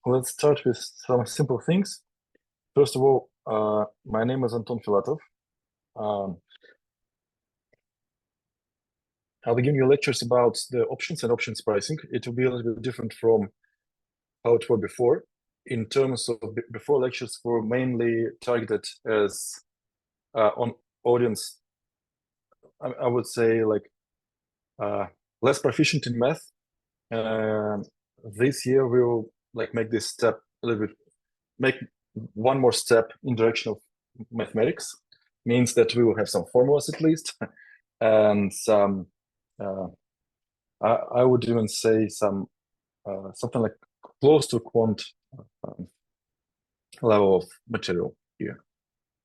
let's start with some simple things. First of all, my name is Anton Filatov. Um, I'll be giving you lectures about the options and options pricing. It will be a little bit different from how it was before. In terms of before, lectures were mainly targeted as on audience, I would say like less proficient in math. This year we will like make this step a little bit, make one more step in direction of mathematics. Means that we will have some formulas at least, and some. I would even say some something like close to quant um, level of material here.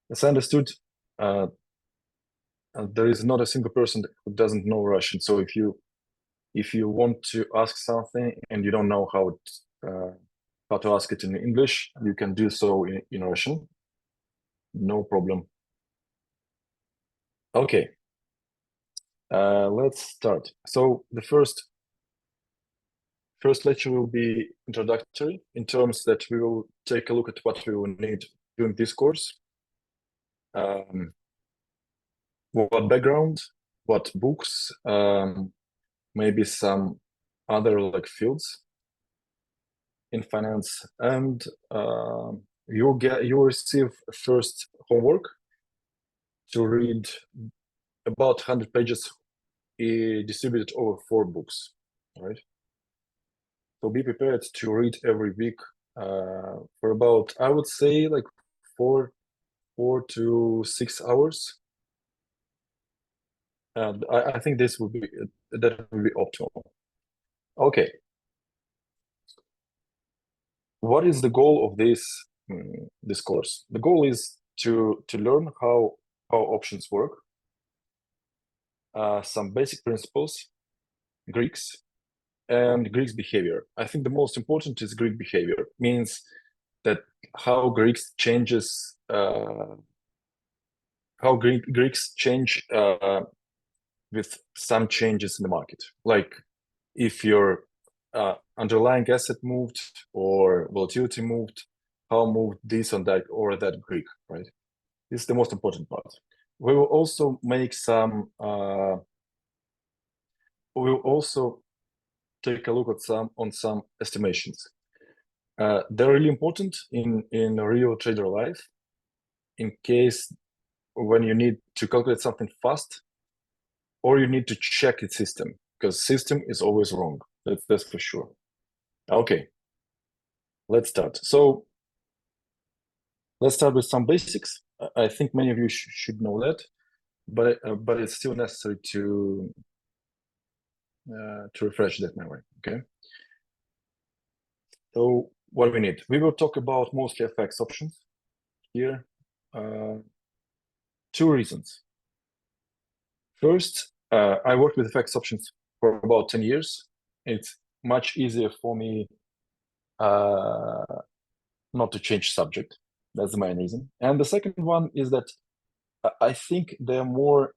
As I understood, there is not a single person who doesn't know Russian. So if you want to ask something and you don't know how to ask it in English, you can do so in Russian. No problem. Okay, let's start. So the first lecture will be introductory in terms that we will take a look at what we will need during this course. What background, what books, maybe some other like fields in finance, and you'll receive first homework to read about 100 pages distributed over 4 books. All right. So be prepared to read every week for about, I would say, like 4 to 6 hours. And I think that will be optimal. Okay. What is the goal of this course? The goal is to learn how options work, some basic principles, Greeks, and Greeks behavior. I think the most important is Greek behavior. Means that how Greeks changes, how Greeks change with some changes in the market. Like if your underlying asset moved or volatility moved, how moved this and that or that Greek, right? This is the most important part. We will also make some. We will also take a look at some estimations. They're really important in real trader life. In case when you need to calculate something fast, or you need to check the system, because system is always wrong. That's for sure. Okay, let's start. So let's start with some basics. I think many of you should know that, but it's still necessary to refresh that memory. Okay. So what do we need? We will talk about mostly FX options here. 2 reasons. First, I worked with FX options for about 10 years. It's much easier for me not to change subject. That's the main reason. And the second one is that I think they're more,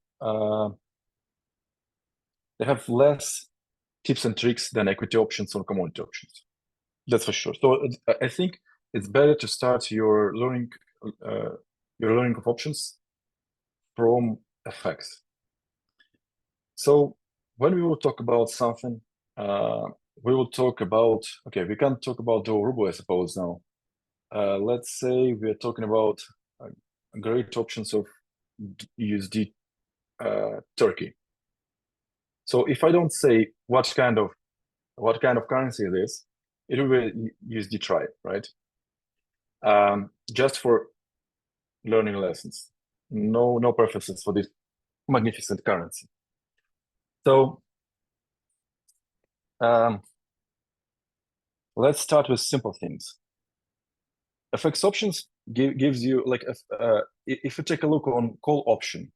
they have less tips and tricks than equity options or commodity options. That's for sure. So I think it's better to start your learning of options from FX. So when we will talk about something, we will talk about, okay, we can't talk about the ruble, I suppose, now. Let's say we're talking about great options of USD Turkey. So if I don't say what kind of currency it is, it will be USD try, right? Just for learning lessons. No preferences for this magnificent currency. So let's start with simple things. FX options gives you like if you take a look on call option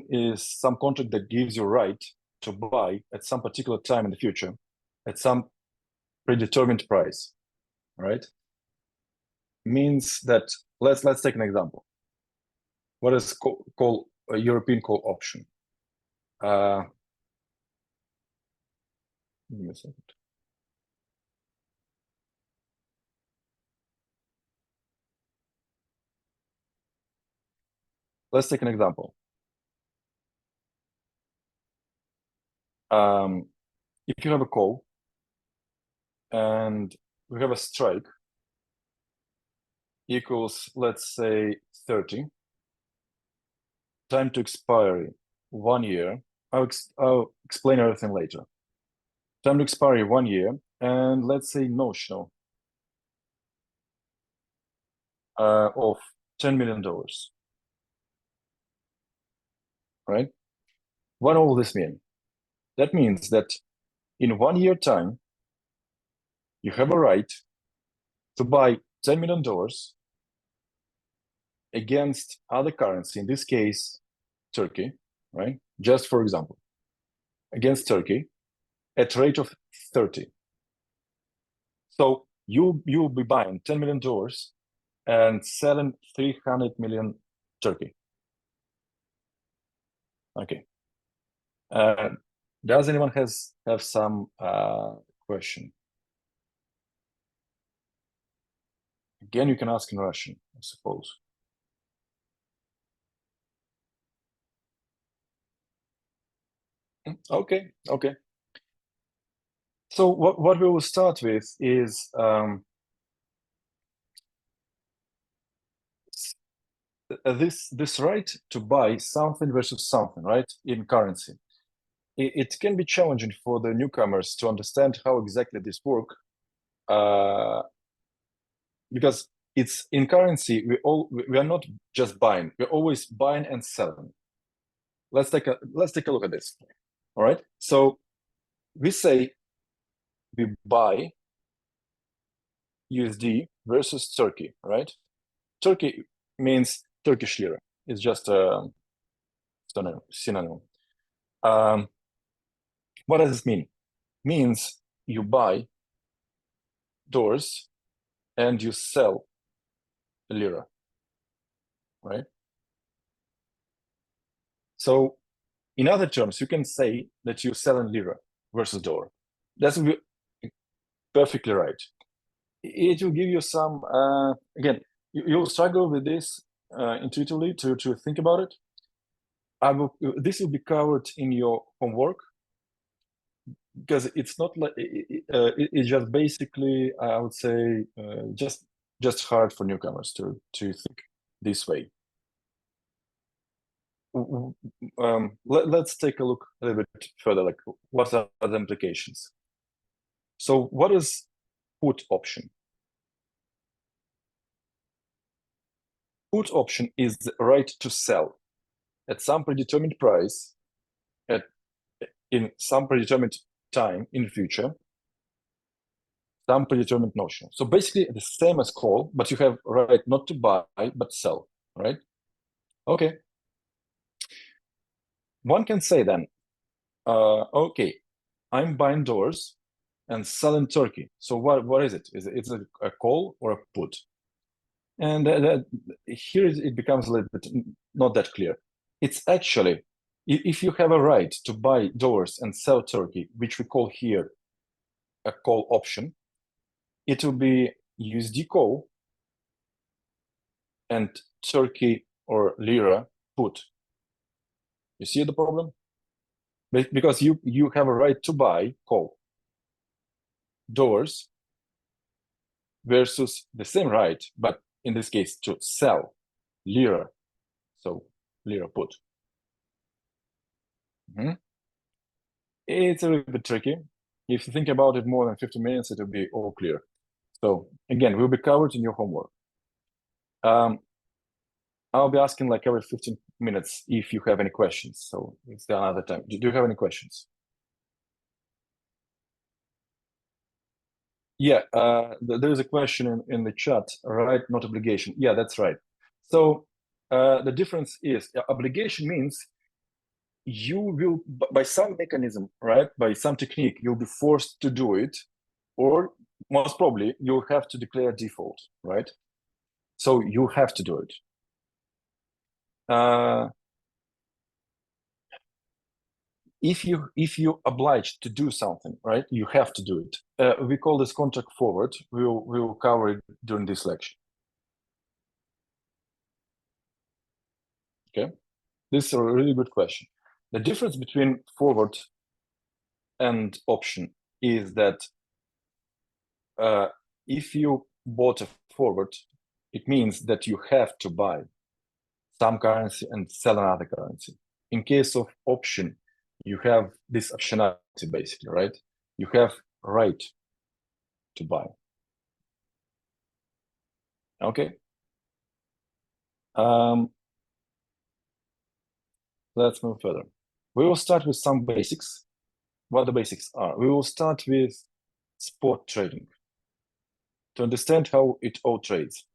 is some contract that gives you right to buy at some particular time in the future at some predetermined price, right? Means that let's take an example. What is call a European call option? Give me a second. Let's take an example. If you have a call and we have a strike equals, let's say, 30, time to expiry 1 year. I'll explain everything later. Time to expiry 1 year, and let's say notional of $10 million, right? What all this mean? That means that in 1 year time, you have a right to buy $10 million against other currency, in this case, Turkey, right? Just for example, against Turkey at rate of 30. So you'll be buying $10 million and selling 300 million Turkey. Okay. Does anyone have some question? Again, you can ask in Russian, I suppose. Okay, okay. So what we will start with is this right to buy something versus something, right, in currency. It can be challenging for the newcomers to understand how exactly this work, because it's in currency. We are not just buying; we're always buying and selling. Let's take a look at this. All right. So we say we buy USD versus Turkey, right? Turkey means Turkish lira. It's just a synonym. What does this mean? Means you buy doors and you sell lira, right? So in other terms, you can say that you sell in lira versus dollar. That's perfectly right. It will give you some, again, you'll struggle with this intuitively to think about it. This will be covered in your homework, because it's not like it's just basically, I would say, just hard for newcomers to think this way. Let's take a look a little bit further, like what are the implications. So what is put option? Put option is the right to sell at some predetermined price in some predetermined time in the future, some predetermined notion. So basically the same as call, but you have right not to buy but sell, right? Okay. One can say then, okay, I'm buying doors and selling Turkey. So what is it? Is it a call or a put? And here it becomes a little bit not that clear. It's actually, if you have a right to buy doors and sell Turkey, which we call here a call option, it will be USD call and Turkey or lira put. You see the problem? Because you have a right to buy call doors versus the same right, but in this case to sell lira, so lira put. It's a little bit tricky. If you think about it more than 50 minutes, it will be all clear. So again, will be covered in your homework. I'll be asking like every 15 minutes if you have any questions. So it's another time. Do you have any questions? Yeah, there is a question in the chat, right? Not obligation. Yeah, that's right. So the difference is obligation means you will, by some mechanism, right? By some technique, you'll be forced to do it, or most probably you'll have to declare default, right? So you have to do it. If you obliged to do something, right, you have to do it. We call this contract forward. We'll cover it during this lecture. Okay, this is a really good question. The difference between forward and option is that if you bought a forward, it means that you have to buy some currency and sell another currency. In case of option, you have this optionality basically, right? You have right to buy. Okay. Let's move further. We will start with some basics. What the basics are. We will start with spot trading to understand how it all trades.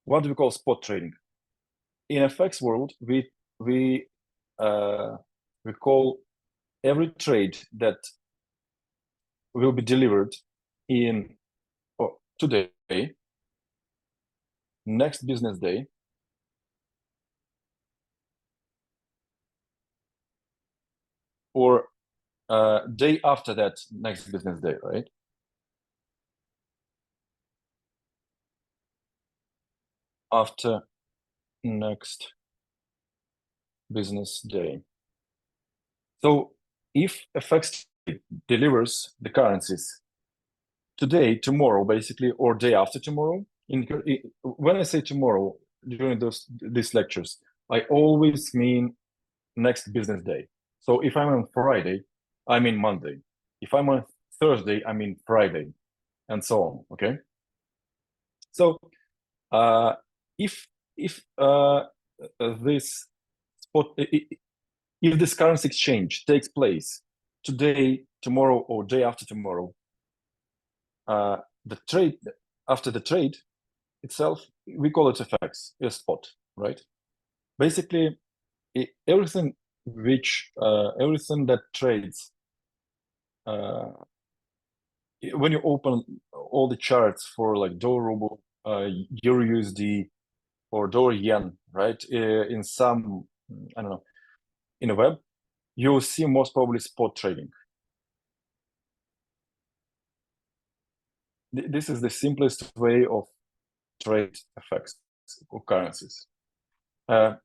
What do we call spot trading? In FX world, we call every trade that will be delivered in today, next business day, or day after that next business day, right? After next business day. So if FX delivers the currencies today, tomorrow, basically, or day after tomorrow, when I say tomorrow during these lectures, I always mean next business day. So if I'm on Friday, I mean Monday. If I'm on Thursday, I mean Friday, and so on. Okay. So if this spot, if this currency exchange takes place today, tomorrow, or day after tomorrow, the trade after the trade itself, we call it FX, a spot, right? Basically, everything that trades, when you open all the charts for like dollar ruble, euro USD, or dollar yen, right? In some, I don't know, in a web, you'll see most probably spot trading. This is the simplest way of trade FX or currencies. Most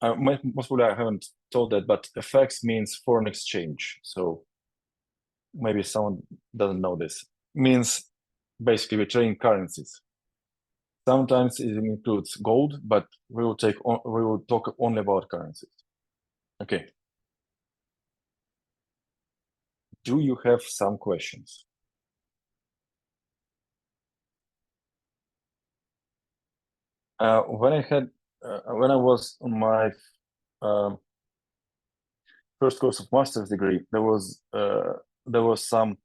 probably I haven't told that, but FX means foreign exchange. So maybe someone doesn't know this. It means basically we're trading currencies. Sometimes it includes gold, but we will talk only about currencies. Okay. Do you have some questions? When I was on my first course of master's degree, there was some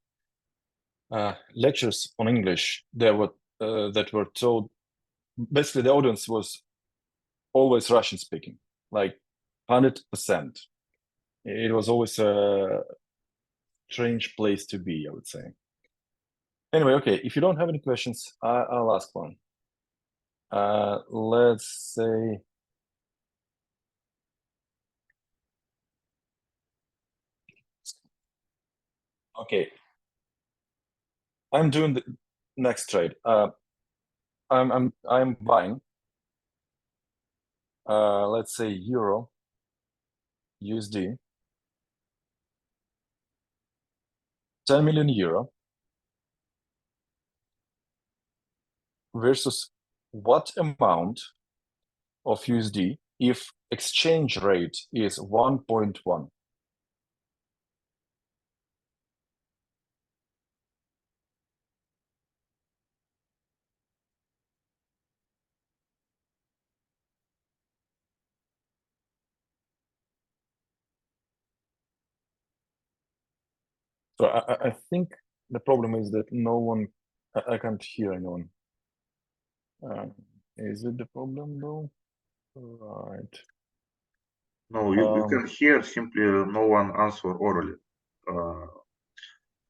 lectures on English that were told. Basically, the audience was always Russian speaking, like 100%. It was always a strange place to be, I would say. Anyway, okay, if you don't have any questions, I'll ask one. Let's say, okay, I'm doing the next trade. I'm buying, let's say euro USD, 10 million euro versus what amount of USD if exchange rate is 1.1? So I think the problem is that no one, I can't hear anyone. Is it the problem though? Right. No, you can hear, simply no one answer orally.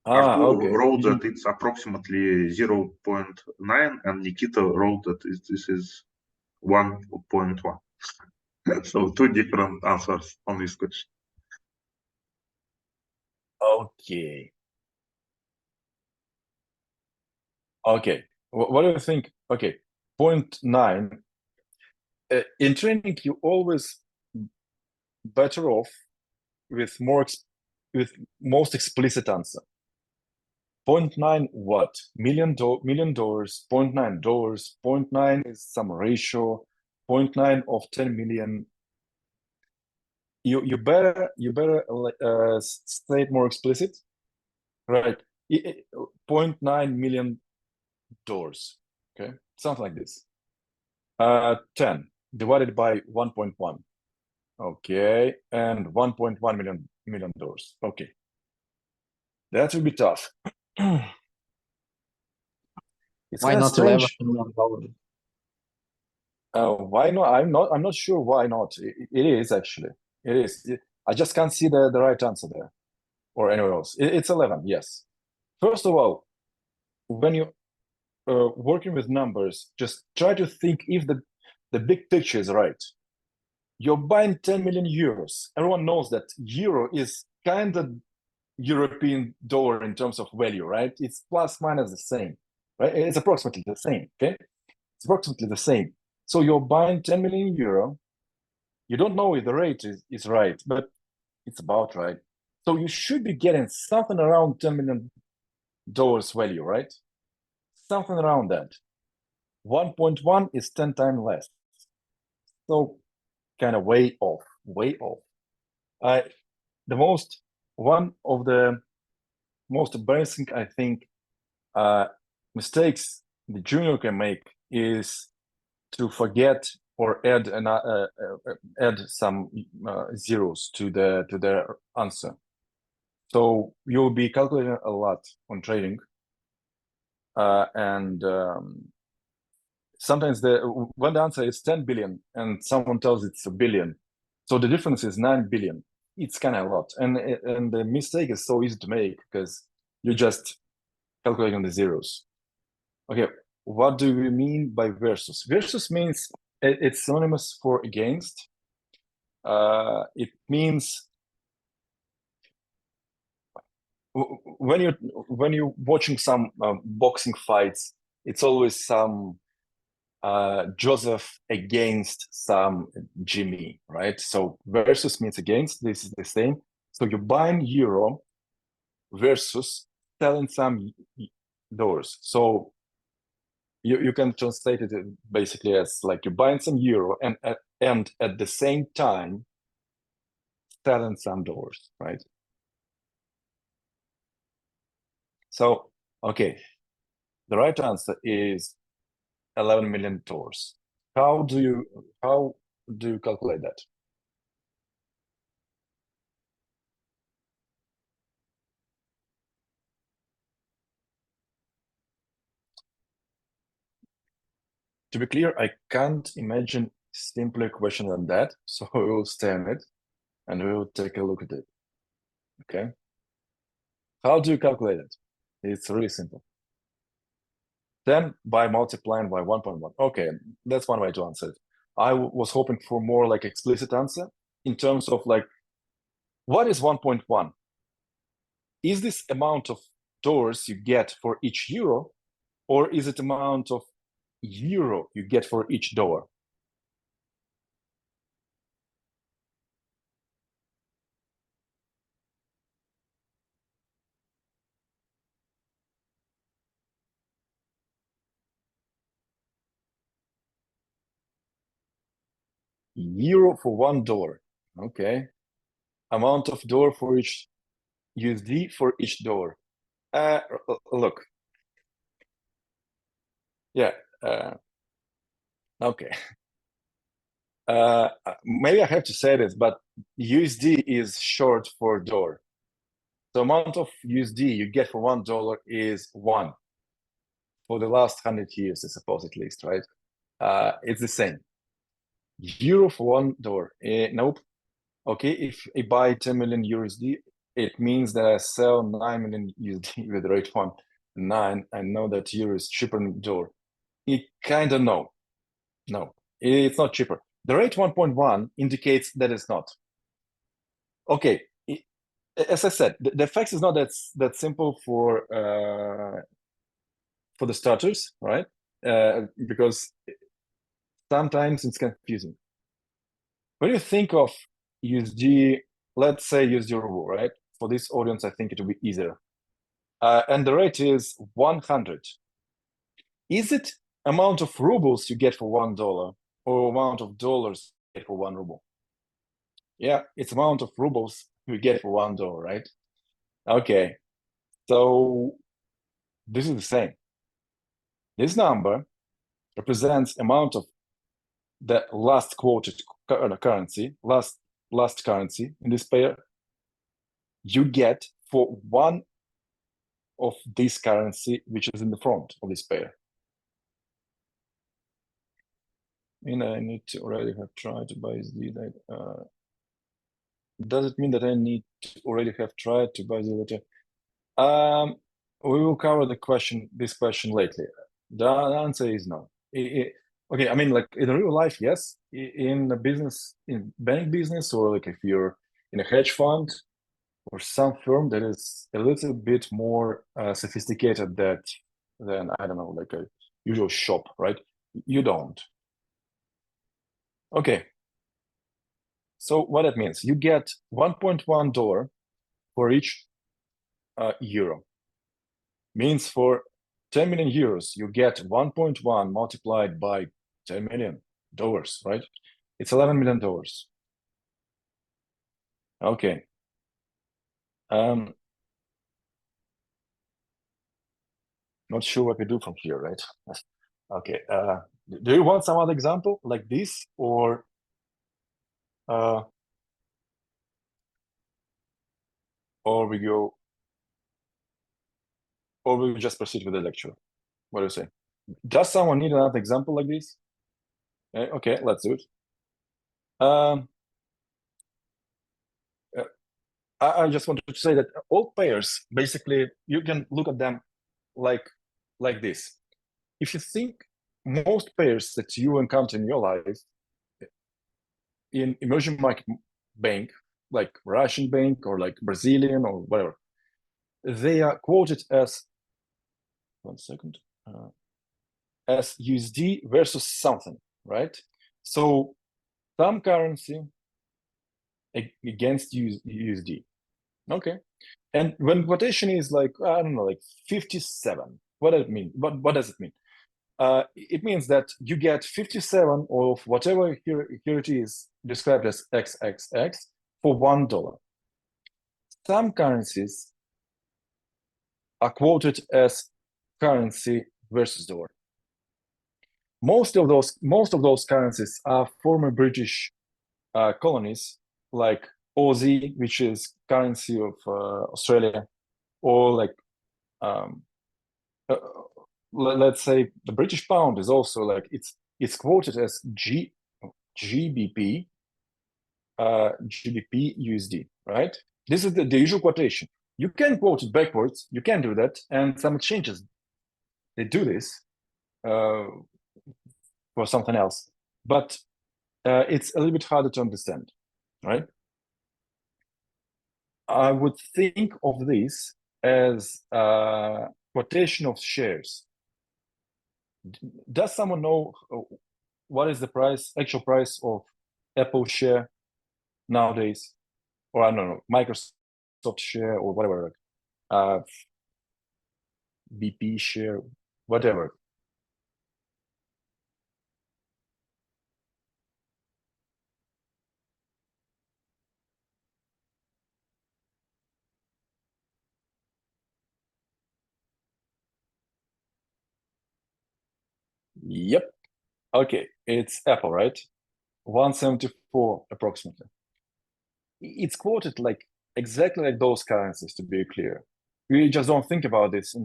Artur Okay. wrote that it's approximately 0.9, and Nikita wrote that this is 1.1. So two different answers on this question. Okay. Okay, what do you think? Okay, 0.9. In training, you always better off with with most explicit answer. 0.9 what? Million doors, 0.9 doors, 0.9 is some ratio, 0.9 of 10 million. You better state more explicit, right? 0.9 million doors, okay? Something like this. 10 divided by 1.1. Okay, and 1.1 million doors. Okay, that will be tough. It's Why kind of not 11 strange. million dollars? Why not? I'm not sure why not. It is actually. It is. I just can't see the right answer there or anywhere else. It's 11. Yes. First of all, when you working with numbers, just try to think if the big picture is right. You're buying 10 million euros. Everyone knows that euro is kind of European dollar in terms of value, right? It's plus minus the same, right? It's approximately the same, okay? It's approximately the same. So you're buying 10 million euro. You don't know if the rate is right, but it's about right. So you should be getting something around $10 million value, right? Something around that. 1.1 is 10 times less. So kind of way off, way off. One of the most embarrassing, I think, mistakes the junior can make is to forget or add some zeros to their answer. So you'll be calculating a lot on trading, and sometimes when the answer is 10 billion and someone tells it's a billion, so the difference is 9 billion. It's kind of a lot, and the mistake is so easy to make because you just calculating the zeros. Okay, what do we mean by versus? Versus means it's synonymous for against. It means when you're watching some boxing fights, it's always some Joseph against some Jimmy, right? So versus means against. This is the same. So you're buying euro versus selling some dollars. So you can translate it basically as like you're buying some euro and at the same time selling some dollars, right? So okay, the right answer is 11 million dollars. How do you calculate that? To be clear, I can't imagine simpler question than that, so we will stay on it and we will take a look at it. Okay. How do you calculate it? It's really simple. 10 by multiplying by 1.1. Okay, that's one way to answer it. I was hoping for more like explicit answer in terms of like, what is 1.1? Is this amount of dollars you get for each euro, or is it amount of euro you get for each dollar? Euro for $1. Okay. Amount of dollar for each USD for each dollar. Look. Yeah. Okay. Maybe I have to say this, but USD is short for dollar. The amount of USD you get for $1 is one for the last 100 years, I suppose, at least, right? It's the same. Euro for $1. Nope. Okay, if I buy 10 million USD, it means that I sell 9 million USD with rate 1.9. I know that euro is cheaper than dollar. It kind of no, it's not cheaper. The rate 1.1 indicates that it's not. Okay, as I said, the effects is not that simple for the starters, right? Because sometimes it's confusing. When you think of USD, let's say USD ruble, right? For this audience, I think it will be easier. And the rate is 100. Is it amount of rubles you get for $1 or amount of dollars you get for 1 ruble? Yeah, it's amount of rubles you get for $1, right? Okay, so this is the same. This number represents amount of the last quoted currency, last currency in this pair you get for one of this currency which is in the front of this pair. And I need to already have tried to buy the does it mean that I need to already have tried to buy the letter? We will cover this question later. The answer is no. Okay, I mean, like in real life, yes. In the business, in bank business, or like if you're in a hedge fund or some firm that is a little bit more sophisticated than I don't know, like a usual shop, right? You don't. Okay. So what that means, you get $1.1 for each euro. Means for 10 million euros, you get 1.1 multiplied by $10 million, right? It's $11 million. Okay. Not sure what we do from here, right? Okay. Do you want some other example like this, or we just proceed with the lecture? What do you say? Does someone need another example like this? Okay, let's do it. I just wanted to say that all pairs, basically, you can look at them like this. If you think most pairs that you encounter in your life in emerging market bank, like Russian bank or like Brazilian or whatever, they are quoted as, one second, as USD versus something, right? So some currency against USD. Okay. And when quotation is like, I don't know, like 57, what does it mean? What does it mean? It means that you get 57 of whatever here it is described as XXX for $1. Some currencies are quoted as currency versus dollar. Most of those currencies are former British colonies, like Aussie, which is currency of Australia, or like let's say the British pound is also like it's quoted as GBP, GBP USD, right? This is the usual quotation. You can quote it backwards. You can do that, and some exchanges they do this for something else, but it's a little bit harder to understand, right? I would think of this as a quotation of shares. Does someone know what is the actual price of Apple share nowadays? Or I don't know, Microsoft share or whatever, BP share, whatever. Yep. Okay, it's Apple, right? 174 approximately. It's quoted like exactly like those currencies, to be clear. We just don't think about this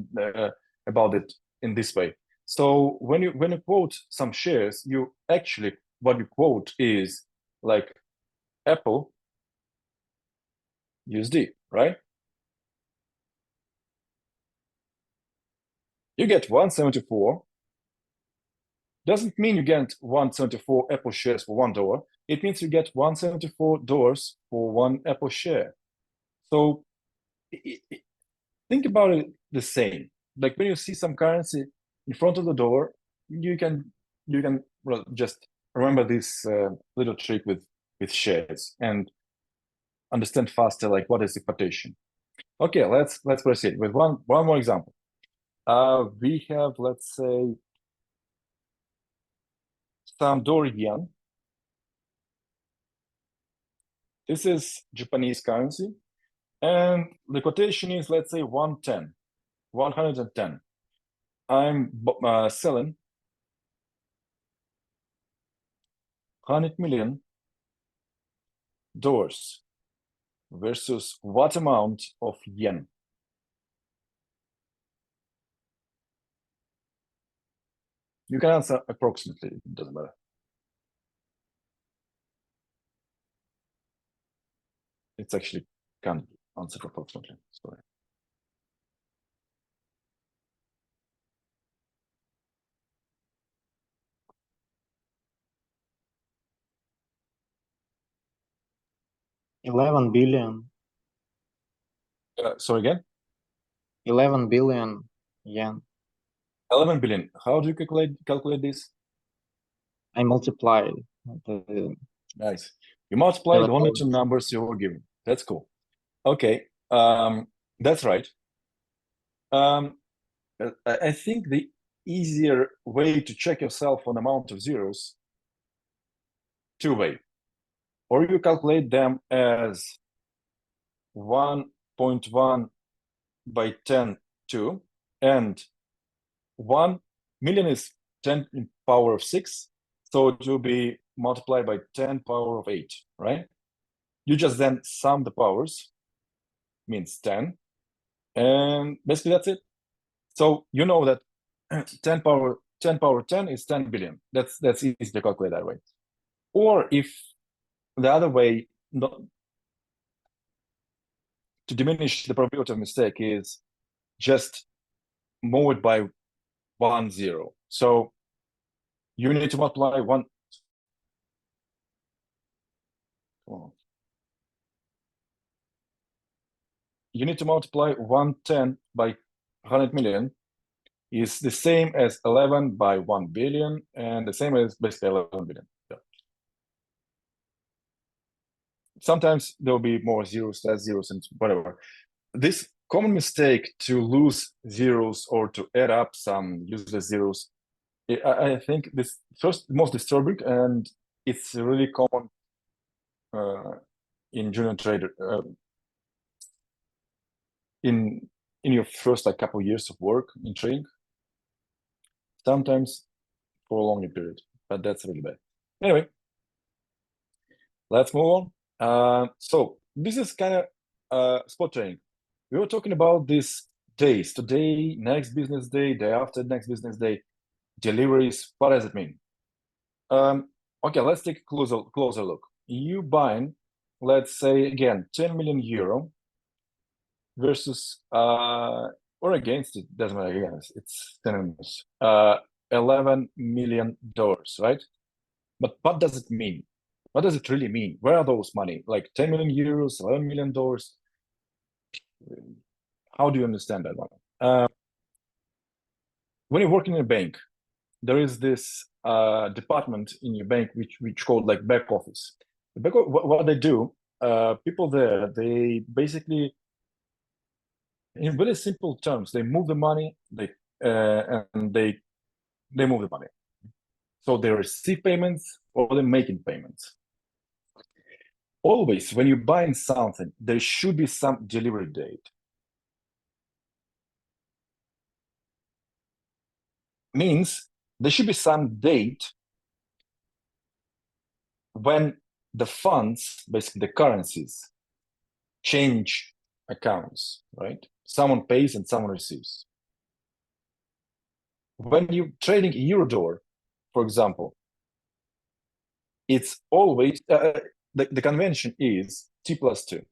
about it in this way. So when you quote some shares, you actually what you quote is like Apple USD, right? You get 174. Doesn't mean you get 174 Apple shares for $1. It means you get $174 for one Apple share. So think about it the same. Like when you see some currency in front of the door, you can well, just remember this little trick with shares and understand faster like what is the quotation. Okay, let's proceed with one more example. We have, let's say, some dollar yen. This is Japanese currency, and the quotation is, let's say, 110. I'm selling 100 million dollars versus what amount of yen? You can answer approximately, it doesn't matter. It's actually can't answer approximately, sorry. $11 billion. Sorry again? 11 billion yen. 11 billion. How do you calculate this? I multiply the Nice. You multiply the only $11. two numbers you were given. That's cool. Okay, that's right. I think the easier way to check yourself on amount of zeros, two-way. Or you calculate them as 1.1 by 10 2, and 1 million is 10 in power of 6, so it will be multiplied by 10 power of 8, right? You just then sum the powers, means 10, and basically that's it. So you know that 10 power 10 is 10 billion. That's easy to calculate that way. Or if the other way, not, to diminish the probability of mistake, is just move it by 1 0. So you need to multiply one. You need to multiply 110 by 100 million is the same as 11 by 1 billion, and the same as basically 11 billion. Yeah. Sometimes there will be more zeros, less zeros, and whatever. This common mistake to lose zeros or to add up some useless zeros, I think this first most disturbing, and it's really common in junior trader in your first like couple years of work in trading. Sometimes for a longer period, but that's really bad. Anyway, let's move on. So this is kind of spot trading. We were talking about these days: today, next business day, day after next business day, deliveries. What does it mean? Okay, let's take a closer look. You buying, let's say again, 10 million euro versus or against it, doesn't matter, again, it's synonymous. $11 million, right? But what does it mean? What does it really mean? Where are those money? Like 10 million euros, $11 million? How do you understand that one? When you're working in a bank, there is this department in your bank which called like back office. What they do, people there, they basically, in very simple terms, they move the money, and they move the money. So they receive payments or they're making payments. Always, when you're buying something, there should be some delivery date. Means there should be some date when the funds, basically the currencies, change accounts, right? Someone pays and someone receives. When you're trading Eurodollar, for example, it's always, the convention is T plus 2.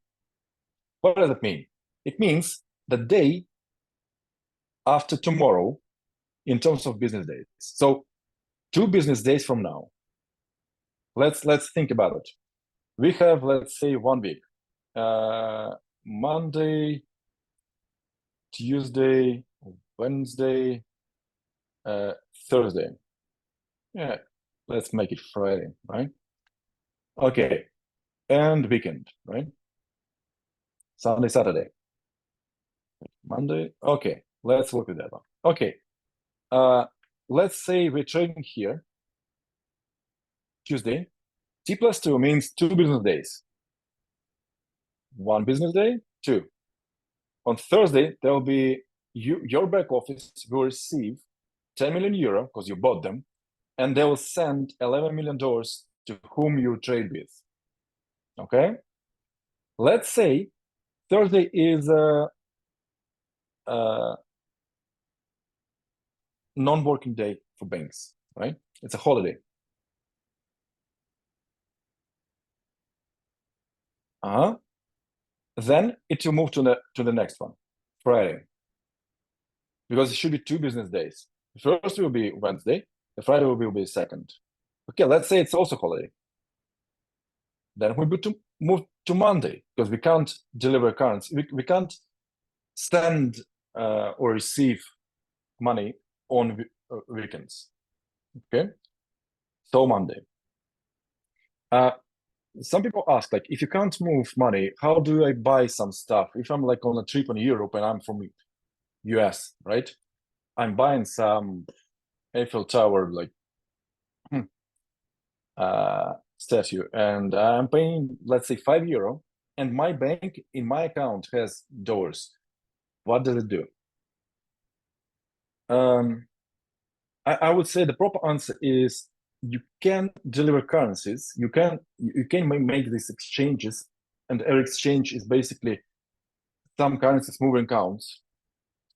What does it mean? It means the day after tomorrow in terms of business days. So 2 business days from now, let's think about it. We have, let's say, 1 week. Monday, Tuesday, Wednesday, Thursday. Yeah, let's make it Friday, right? Okay, and weekend, right? Sunday, Saturday, Monday. Okay, let's work with that one. Okay, let's say we're trading here Tuesday. T+2 means 2 business days. 1 business day, 2. On Thursday, there will be your back office will receive 10 million euro because you bought them, and they will send $11 million to whom you trade with. Okay? Let's say Thursday is a non-working day for banks, right? It's a holiday. Then it will move to the next one, Friday, because it should be 2 business days. The first will be Wednesday, the Friday will be second. Okay, let's say it's also holiday. Then we move to Monday because we can't deliver currency. We can't send or receive money on weekends. Okay, so Monday. Some people ask, like, if you can't move money, how do I buy some stuff? If I'm like on a trip in Europe and I'm from US, right? I'm buying some Eiffel Tower, like, statue, and I'm paying, let's say, €5, and my bank in my account has dollars. What does it do? I would say the proper answer is you can deliver currencies. You can make these exchanges, and every exchange is basically some currencies moving accounts.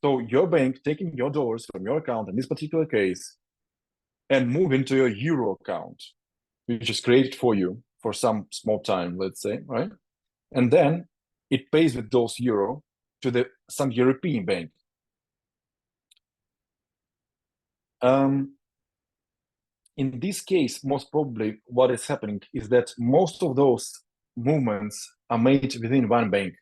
So your bank taking your dollars from your account in this particular case and move into your euro account, which is created for you for some small time, let's say, right? And then it pays with those euro to some European bank. In this case, most probably what is happening is that most of those movements are made within one bank.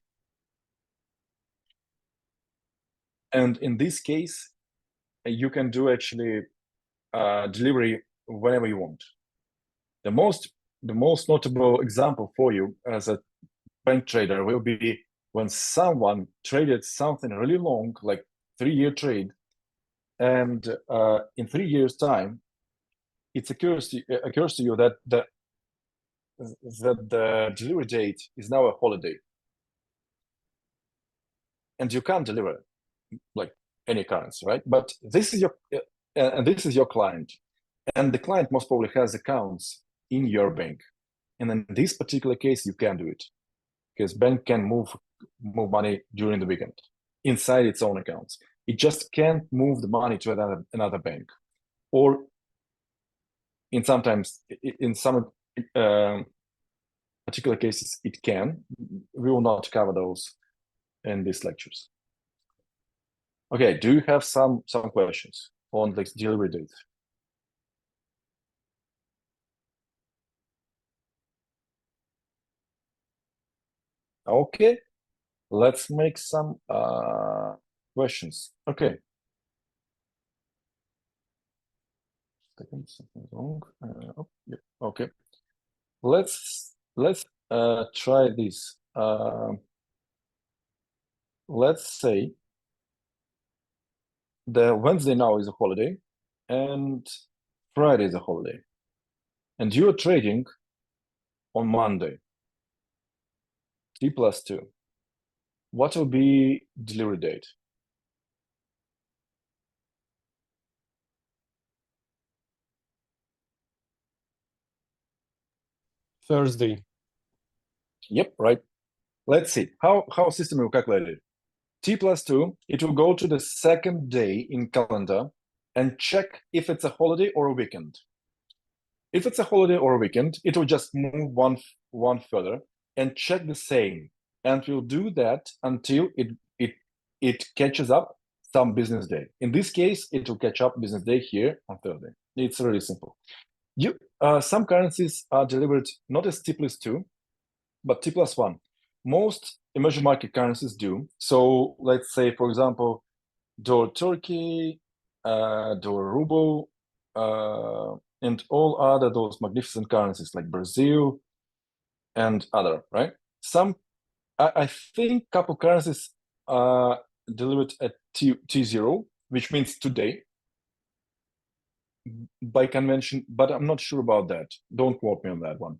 And in this case, you can do actually delivery whenever you want. The most notable example for you as a bank trader will be when someone traded something really long, like 3-year trade, and in 3 years' time, it occurs to you that the delivery date is now a holiday, and you can't deliver like any currency, right? But this is your client, and the client most probably has accounts in your bank, and in this particular case, you can do it because bank can move money during the weekend inside its own accounts. It just can't move the money to another bank, or in some particular cases it can. We will not cover those in these lectures. Okay, do you have some questions on the delivery date? Okay, let's make some questions. Okay. Something wrong. Oh, yeah. Okay. Let's try this. Let's say the Wednesday now is a holiday and Friday is a holiday, and you're trading on Monday, T+2. What will be delivery date? Thursday. Yep, right. Let's see how system will calculate it. T+2, it will go to the second day in calendar and check if it's a holiday or a weekend. If it's a holiday or a weekend, it will just move one further and check the same, and will do that until it catches up some business day. In this case, it will catch up business day here on Thursday. It's really simple. Some currencies are delivered not as T+2, but T+1. Most emerging market currencies do. So let's say, for example, dollar Turkey, dollar ruble, and all other those magnificent currencies like Brazil and other, right? I think couple currencies are delivered at T0, which means today by convention, but I'm not sure about that. Don't quote me on that one.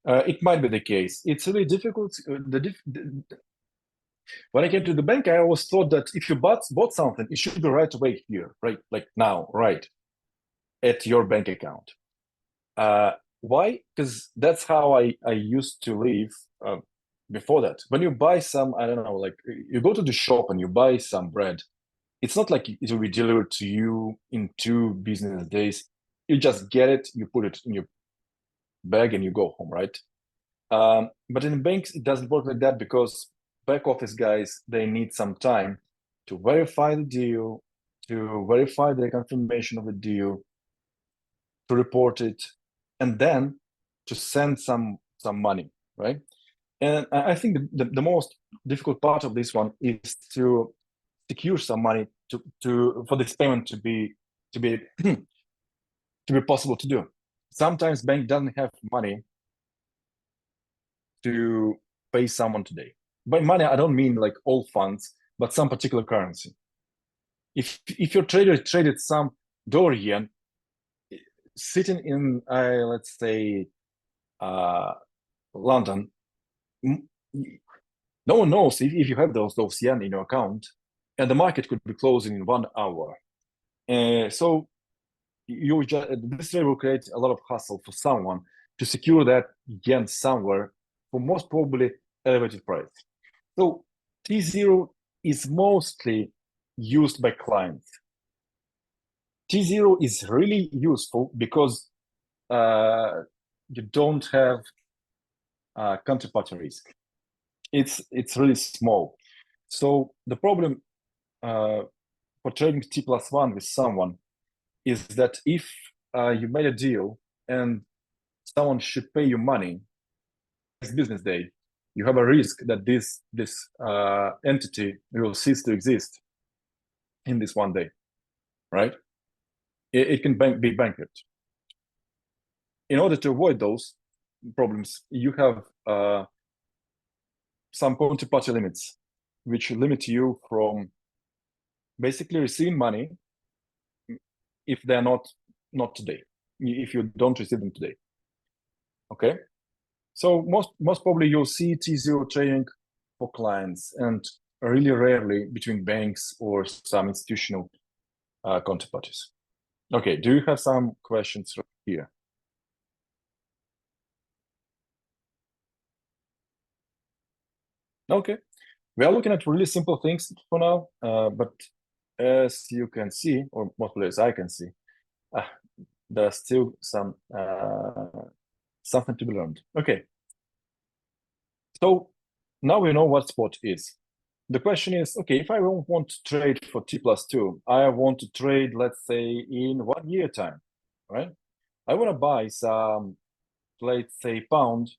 It might be the case. It's really difficult. When I came to the bank, I always thought that if you bought something, it should be right away here, right? Like now, right, at your bank account. Why? Because that's how I used to live before that. When you buy some, I don't know, like you go to the shop and you buy some bread, it's not like it will be delivered to you in 2 business days. You just get it, you put it in your bag and you go home, right? But in banks, it doesn't work like that because back office guys, they need some time to verify the deal, to verify the confirmation of the deal, to report it, and then to send some money, right? And I think the most difficult part of this one is to secure some money for this payment to be to be possible to do. Sometimes bank doesn't have money to pay someone today. By money, I don't mean like all funds, but some particular currency. If your trader traded some dollar yen sitting in let's say London, no one knows if you have those yen in your account, and the market could be closing in 1 hour. So this trade will create a lot of hassle for someone to secure that yen somewhere for most probably elevated price. So T0 is mostly used by clients. T0 is really useful because you don't have counterparty risk. It's really small. So the problem for trading T+1 with someone is that if you made a deal and someone should pay you money next business day, you have a risk that this entity will cease to exist in this one day, right? It can be bankrupt. In order to avoid those problems, you have some counterparty limits, which limit you from basically receiving money if they're not today, if you don't receive them today. Okay, so most probably you'll see T0 trading for clients and really rarely between banks or some institutional counterparties. Okay, do you have some questions here? Okay, we are looking at really simple things for now, but as you can see, or mostly as I can see, there's still some something to be learned. Okay, so now we know what spot is. The question is, okay, if I don't want to trade for T+2, I want to trade, let's say, in 1 year time, right? I want to buy some, let's say, pound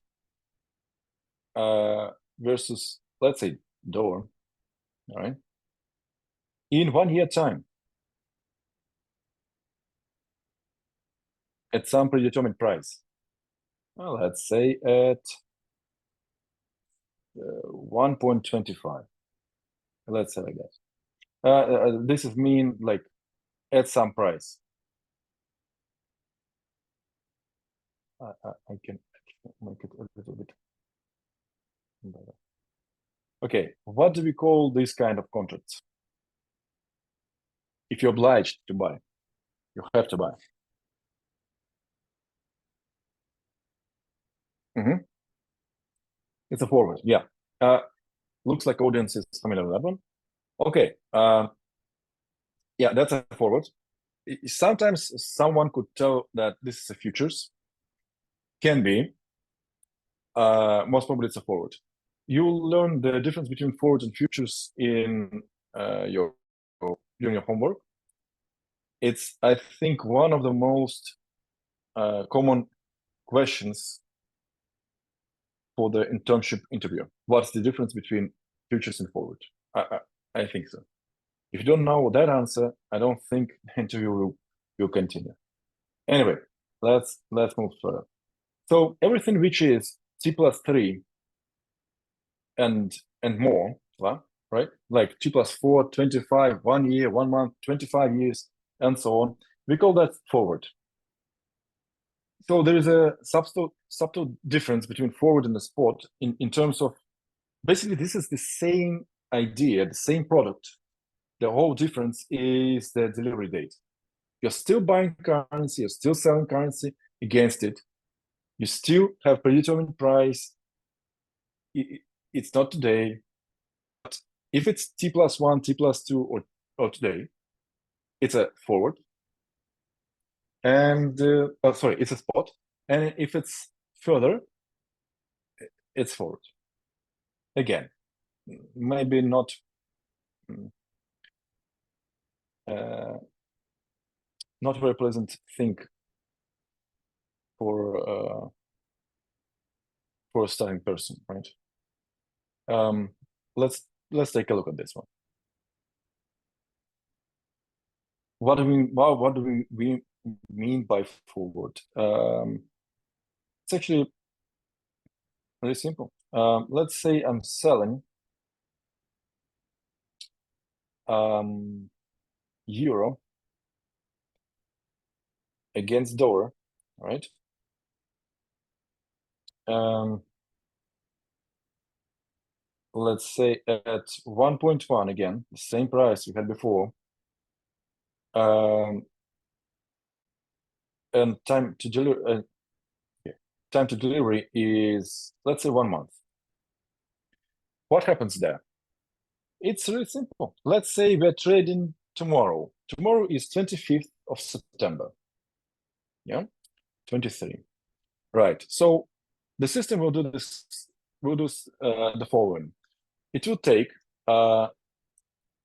versus, let's say, dollar, all right? In 1 year time, at some predetermined price. Well, let's say at 1.25. Let's say like that. This is mean like at some price. I can make it a little bit better. Okay, what do we call this kind of contracts? If you're obliged to buy, you have to buy. It's a forward, yeah. Looks like audience is familiar with that one. Okay, yeah, that's a forward. Sometimes someone could tell that this is a futures. Can be. Most probably it's a forward. You'll learn the difference between forwards and futures in during your homework. It's, I think, one of the most common questions for the internship interview. What's the difference between futures and forward? I think so. If you don't know that answer, I don't think the interview will continue. Anyway, let's move further. So everything which is T+3 and more, right? Like T+4, 25, 1 year, 1 month, 25 years, and so on. We call that forward. So there is a subtle difference between forward and the spot in terms of, basically this is the same idea, the same product. The whole difference is the delivery date. You're still buying currency, you're still selling currency against it. You still have predetermined price. It's not today. But if it's T+1, T+2, or today, it's a forward. And sorry, it's a spot. And if it's further, it's forward. Again, maybe not not very pleasant thing for a starting person, right? Let's take a look at this one. What do we mean by forward? It's actually very simple. Let's say I'm selling euro against dollar, right? Let's say at 1.1 again, the same price we had before. And time to delivery is, let's say, 1 month. What happens there? It's really simple. Let's say we're trading tomorrow. Tomorrow is 25th of September. Yeah, 23. Right. So the system will do this. Will do the following. It will take.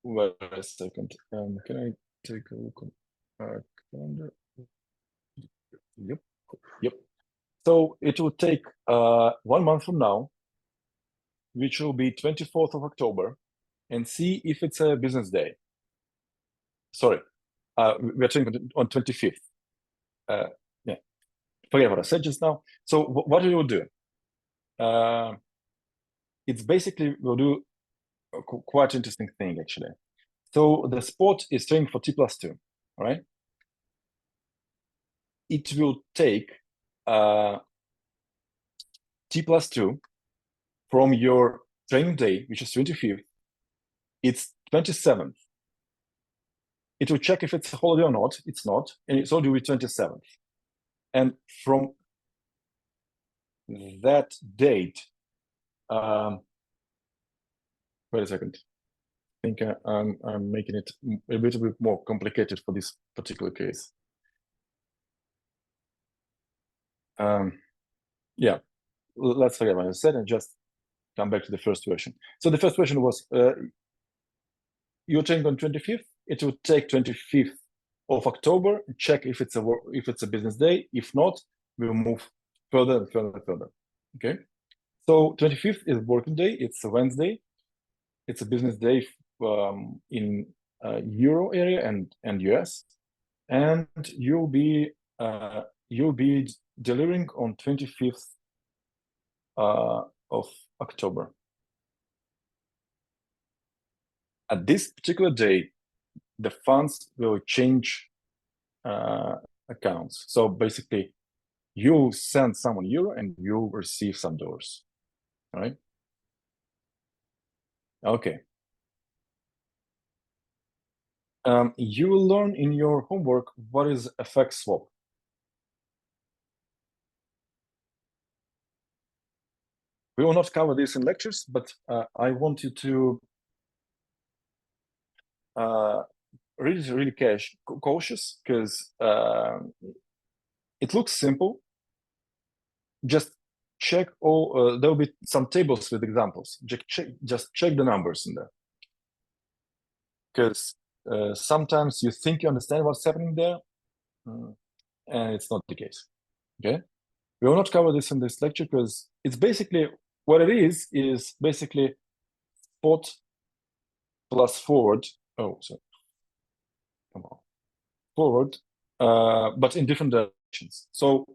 Wait a second. Can I take a look on our calendar? Yep. So it will take 1 month from now, which will be 24th of October, and see if it's a business day. Sorry, we're talking on 25th. Yeah, forget what I said just now. So what it will do? It's basically will do a quite interesting thing actually. So the spot is trading for T+2, all right? It will take T+2 from your trading day, which is 25th. It's 27th. It will check if it's a holiday or not. It's not, and it's only with 27th. And from that date, wait a second. I think I'm making it a little bit more complicated for this particular case. Yeah, let's forget what I said and just come back to the first version. So the first version was you're trading on 25th. It will take 25th of October, check if it's a business day. If not, we'll move further and further. Okay. So 25th is working day. It's a Wednesday. It's a business day in Euro area and US, and you'll be delivering on 25th of October. At this particular day, the funds will change accounts. So basically, you send someone euro and you receive some dollars. All right. Okay. You will learn in your homework what is FX swap. We will not cover this in lectures, but I want you to really cautious, because it looks simple. Just check all. There will be some tables with examples. Just check the numbers in there, because sometimes you think you understand what's happening there, and it's not the case. Okay, we will not cover this in this lecture because it's basically what it is basically spot plus forward Oh, so come on. Forward, but in different directions. So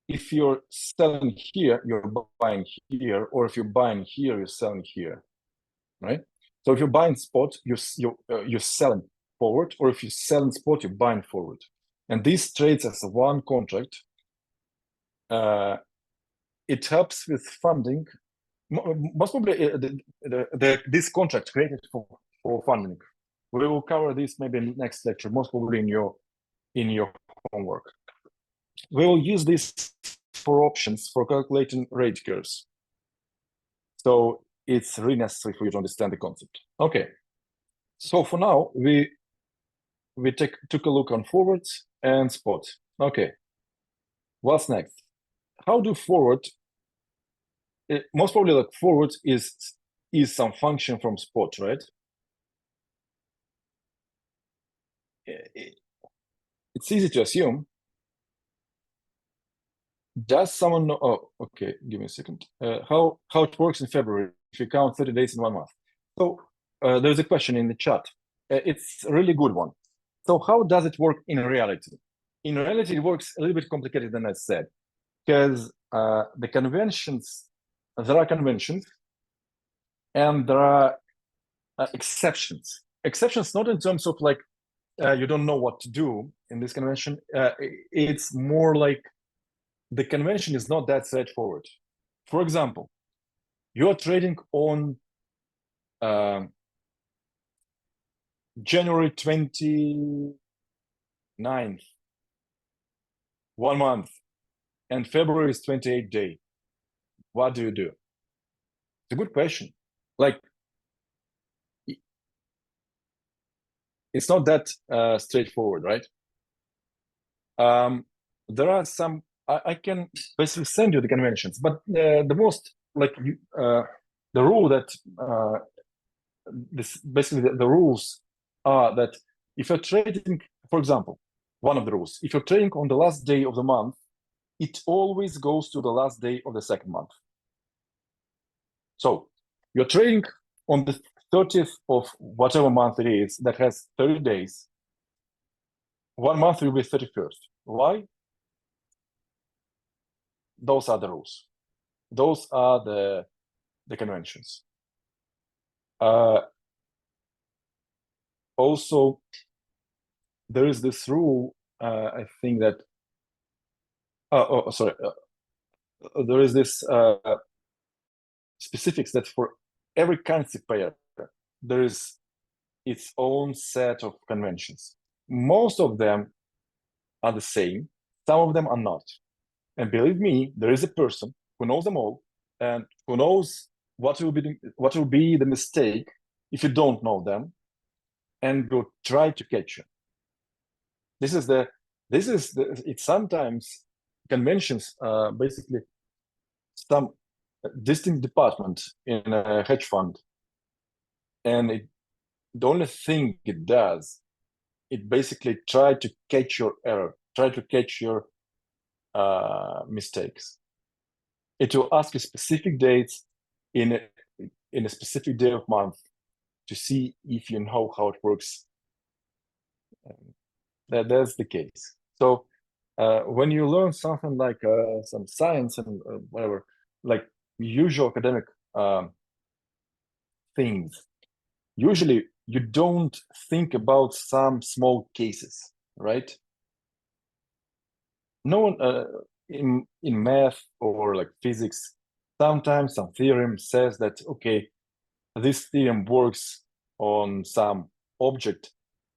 if you're selling here, you're buying here, or if you're buying here, you're selling here, right? So if you're buying spot, you're selling forward, or if you're selling spot, you're buying forward. And these trades as one contract, it helps with funding. Most probably, this contract created for funding. We will cover this maybe in the next lecture, most probably in your homework. We will use this for options for calculating rate curves. So it's really necessary for you to understand the concept. Okay. So for now, we took a look on forwards and spot. Okay. What's next? How do forward? Most probably, like forward is some function from spot, right? It's easy to assume. Does someone know? Oh, okay. Give me a second. How it works in February if you count 30 days in 1 month? So there's a question in the chat. It's a really good one. So how does it work in reality? In reality, it works a little bit complicated than I said, because the conventions, there are conventions, and there are exceptions. Exceptions not in terms of like you don't know what to do in this convention. It's more like the convention is not that straightforward. For example, you're trading on January 29th, 1 month, and February is 28th day. What do you do? It's a good question. Like, it's not that straightforward, right? There are some, I can basically send you the conventions, but the most, like, the rule that, this basically the rules are that if you're trading, for example, one of the rules, if you're trading on the last day of the month, it always goes to the last day of the second month. So you're trading on the 30th of whatever month it is that has 30 days. 1 month will be 31st. Why? Those are the rules. Those are the conventions. Also, there is this rule, I think that, there is this specifics that for every currency pair, there is its own set of conventions. Most of them are the same. Some of them are not. And believe me, there is a person who knows them all and who knows what will be the mistake if you don't know them, and will try to catch you. It's sometimes conventions, basically some distinct department in a hedge fund, and the only thing it does, it basically try to catch your error, try to catch your mistakes. It will ask you specific dates in a specific day of month to see if you know how it works. That's the case. So when you learn something like some science and whatever, like usual academic things, usually you don't think about some small cases, right? No one in math or like physics, sometimes some theorem says that, okay, this theorem works on some object,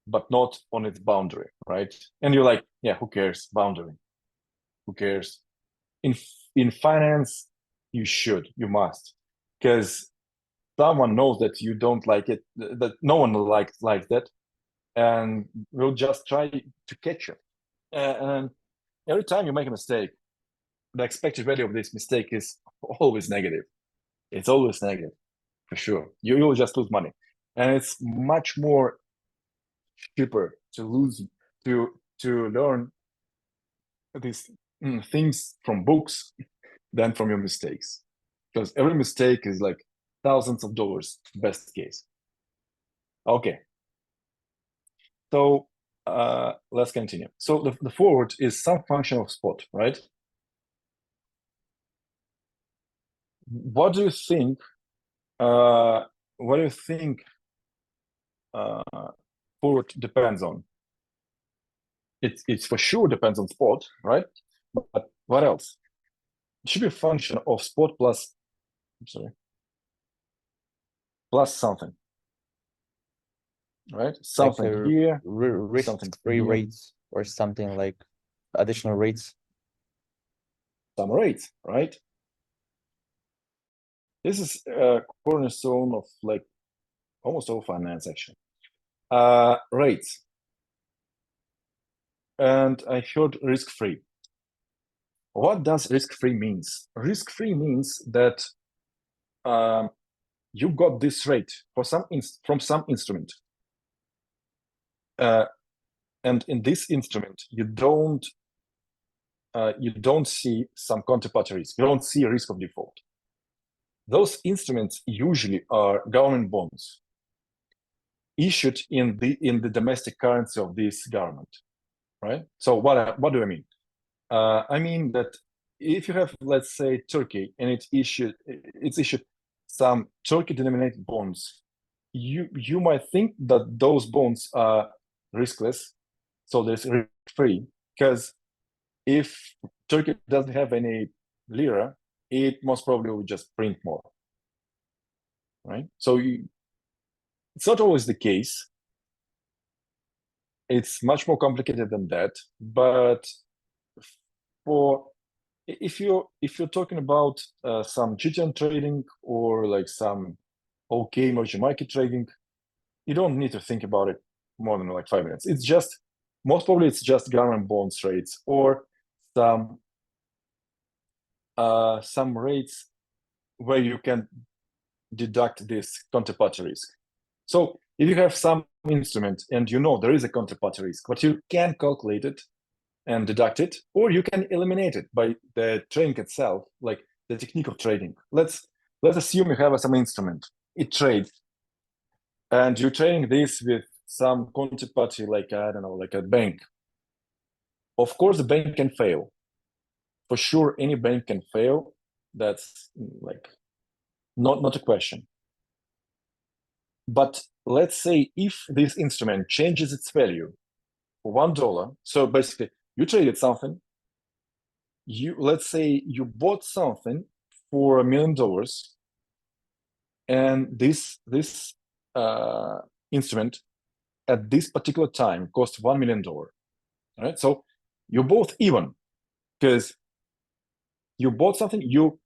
but not on its boundary, right? And you're like, yeah, who cares? Boundary. Who cares? In finance, you must, because someone knows that you don't like it, that no one likes that, and will just try to catch you. And every time you make a mistake, the expected value of this mistake is always negative. It's always negative, for sure. You will just lose money, and it's much more cheaper to learn these things from books than from your mistakes, because every mistake is like thousands of dollars, best case. Okay, So let's continue. So the forward is some function of spot, right? What do you think? What do you think forward depends on? It's for sure depends on spot, right? But what else? It should be a function of spot plus, I'm sorry, plus something, right? Something like here, risk-free here. rates or something like additional rates. Some rates, right? This is a cornerstone of like almost all finance actually. Rates. And I heard risk-free. What does risk-free means? Risk-free means that you got this rate for from some instrument. And in this instrument, you don't see some counterparty risk. You don't see a risk of default. Those instruments usually are government bonds issued in the domestic currency of this government, right? So what do I mean? I mean that if you have, let's say, Turkey, and it's issued some Turkey-denominated bonds, you might think that those bonds are riskless, so there's risk-free, because if Turkey doesn't have any lira, it most probably will just print more, right? So it's not always the case. It's much more complicated than that. But if you're talking about some GTN trading or like some okay emerging market trading, you don't need to think about it more than like 5 minutes. It's just most probably it's just government bond rates or some rates where you can deduct this counterparty risk. So if you have some instrument and you know there is a counterparty risk, but you can calculate it and deduct it, or you can eliminate it by the trading itself, like the technique of trading. Let's assume you have some instrument, it trades, and you're trading this with some counterparty, like I don't know, like a bank. Of course, the bank can fail. For sure, any bank can fail. That's like not a question. But let's say if this instrument changes its value for $1, so basically you traded something, let's say you bought something for $1 million, and this instrument at this particular time cost $1 million, right? So you're both even, because you bought something, you